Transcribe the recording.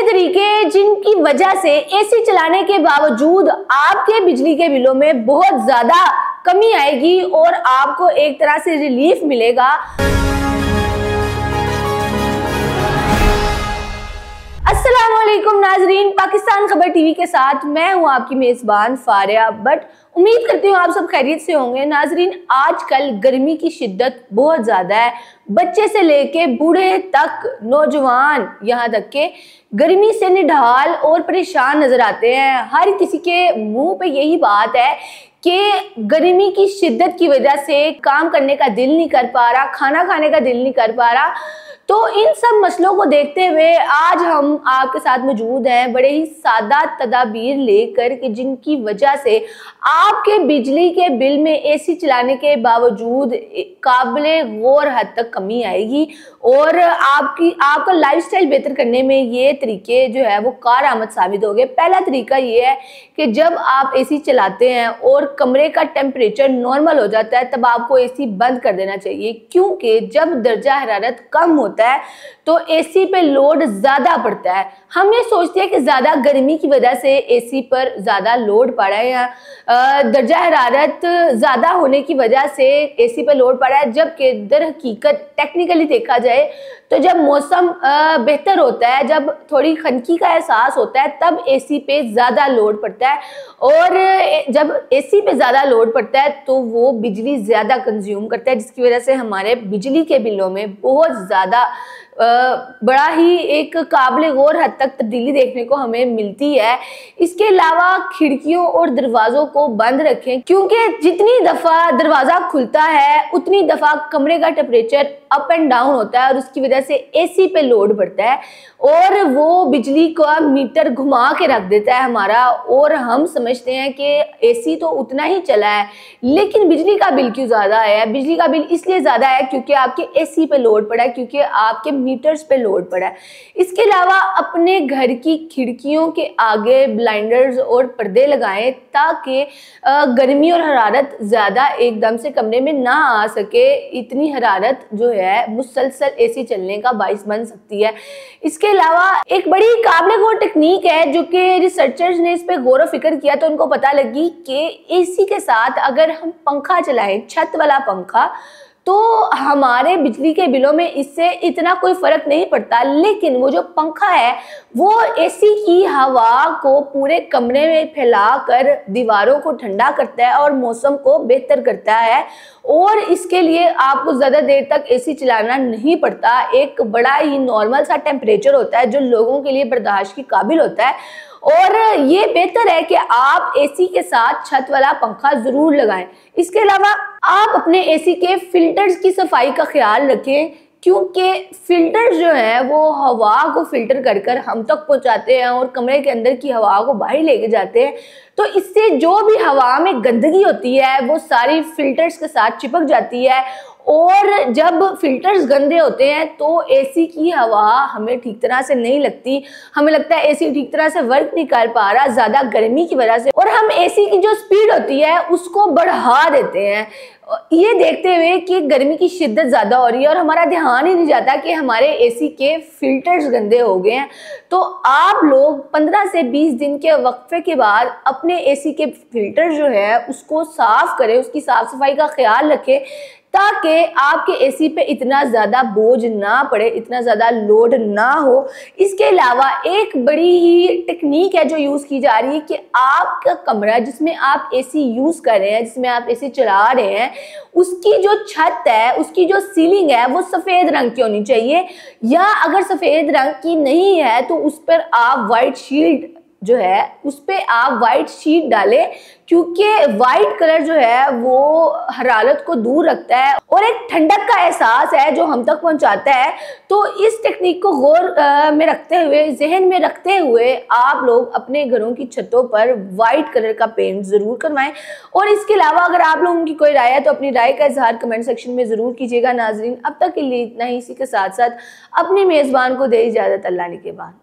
ऐसे तरीके जिनकी वजह से एसी चलाने के बावजूद आपके बिजली के बिलों में बहुत ज्यादा कमी आएगी और आपको एक तरह से रिलीफ मिलेगा। अस्सलामुअलैकुम नाजरीन, पाकिस्तान खबर टीवी के साथ मैं हूं आपकी मेजबान फारिया भट्ट। उम्मीद करती हूँ आप सब खैरियत से होंगे। नाजरीन, आजकल गर्मी की शिद्दत बहुत ज़्यादा है। बच्चे से लेके बूढ़े तक, नौजवान यहाँ तक के गर्मी से निढाल और परेशान नजर आते हैं। हर किसी के मुंह पे यही बात है कि गर्मी की शिद्दत की वजह से काम करने का दिल नहीं कर पा रहा, खाना खाने का दिल नहीं कर पा रहा। तो इन सब मसलों को देखते हुए आज हम आपके साथ मौजूद हैं बड़े ही सादा तदाबीर लेकर कि जिनकी वजह से आपके बिजली के बिल में एसी चलाने के बावजूद काबिले गौर हद तक कमी आएगी और आपका लाइफस्टाइल बेहतर करने में ये तरीके जो है वो कारआमद साबित होंगे। पहला तरीका ये है कि जब आप एसी चलाते हैं और कमरे का टेम्परेचर नॉर्मल हो जाता है तब आपको एसी बंद कर देना चाहिए, क्योंकि जब दर्जा हरारत कम होता है तो एसी पे लोड ज्यादा पड़ता है। हम ये सोचते हैं कि ज्यादा गर्मी की वजह से एसी पर ज्यादा लोड पड़ा है या दर्जा हरारत ज्यादा होने की वजह से एसी पे लोड पड़ा है, जबकि दर हकीकत टेक्निकली देखा जाए तो जब मौसम बेहतर होता है, जब थोड़ी खनकी का एहसास होता है तब एसी पे ज़्यादा लोड पड़ता है और जब एसी पे ज़्यादा लोड पड़ता है तो वो बिजली ज़्यादा कंज्यूम करता है, जिसकी वजह से हमारे बिजली के बिलों में बहुत ज़्यादा बड़ा ही एक काबिल गौर हद तक तब्दीली देखने को हमें मिलती है। इसके अलावा खिड़कियों और दरवाज़ों को बंद रखें, क्योंकि जितनी दफ़ा दरवाज़ा खुलता है उतनी दफ़ा कमरे का टेम्परेचर अप एंड डाउन होता है और उसकी वजह से एसी पे लोड बढ़ता है और वो बिजली का मीटर घुमा के रख देता है हमारा। और हम समझते हैं कि एसी तो उतना ही चला है लेकिन बिजली का बिल क्यों ज़्यादा आया है। बिजली का बिल इसलिए ज़्यादा है क्योंकि आपके एसी पे लोड पड़ा है, क्योंकि आपके मीटर्स पे लोड पड़ा है। इसके अलावा अपने घर की खिड़कियों के आगे ब्लाइंडर्स और पर्दे लगाएं ताकि गर्मी और हरारत ज़्यादा एकदम से कमरे में ना आ सके। इतनी हरारत जो है मुसलसल एसी चलने का बाइस बन सकती है। इसके अलावा एक बड़ी काबिल गौर टेक्निक है जो कि रिसर्चर्स ने इस पे गौर फिक्र किया तो उनको पता लगी कि एसी के साथ अगर हम पंखा चलाएं, छत वाला पंखा, तो हमारे बिजली के बिलों में इससे इतना कोई फर्क नहीं पड़ता, लेकिन वो जो पंखा है वो एसी की हवा को पूरे कमरे में फैलाकर दीवारों को ठंडा करता है और मौसम को बेहतर करता है और इसके लिए आपको ज़्यादा देर तक एसी चलाना नहीं पड़ता। एक बड़ा ही नॉर्मल सा टेम्परेचर होता है जो लोगों के लिए बर्दाश्त की काबिल होता है और ये बेहतर है कि आप एसी के साथ छत वाला पंखा जरूर लगाएं। इसके अलावा आप अपने एसी के फिल्टर्स की सफाई का ख्याल रखें, क्योंकि फिल्टर्स जो है वो हवा को फिल्टर कर कर हम तक पहुंचाते हैं और कमरे के अंदर की हवा को बाहर लेके जाते हैं। तो इससे जो भी हवा में गंदगी होती है वो सारी फिल्टर्स के साथ चिपक जाती है और जब फिल्टर्स गंदे होते हैं तो एसी की हवा हमें ठीक तरह से नहीं लगती। हमें लगता है एसी ठीक तरह से वर्क नहीं कर पा रहा ज़्यादा गर्मी की वजह से, और हम एसी की जो स्पीड होती है उसको बढ़ा देते हैं ये देखते हुए कि गर्मी की शिद्दत ज़्यादा हो रही है और हमारा ध्यान ही नहीं जाता कि हमारे एसी के फिल्टर्स गंदे हो गए हैं। तो आप लोग 15 से 20 दिन के वक्फे के बाद अपने एसी के फिल्टर जो है उसको साफ़ करें, उसकी साफ़ सफाई का ख्याल रखें ताकि आपके एसी पे इतना ज़्यादा बोझ ना पड़े, इतना ज़्यादा लोड ना हो। इसके अलावा एक बड़ी ही टेक्निक है जो यूज़ की जा रही है कि आपका कमरा जिसमें आप एसी यूज़ कर रहे हैं, जिसमें आप एसी चला रहे हैं, उसकी जो छत है, उसकी जो सीलिंग है वो सफ़ेद रंग की होनी चाहिए, या अगर सफ़ेद रंग की नहीं है तो उस पर आप वाइट शील्ड जो है उस पर आप वाइट शीट डालें, क्योंकि वाइट कलर जो है वो हरारत को दूर रखता है और एक ठंडक का एहसास है जो हम तक पहुंचाता है। तो इस टेक्निक को गौर में रखते हुए, जहन में रखते हुए आप लोग अपने घरों की छतों पर वाइट कलर का पेंट ज़रूर करवाएं। और इसके अलावा अगर आप लोगों की कोई राय है तो अपनी राय का इजहार कमेंट सेक्शन में ज़रूर कीजिएगा। नाजरीन, अब तक के लिए इतना ही। इसी के साथ साथ अपनी मेज़बान को दे इजाज़त, अल्लाह के बाद।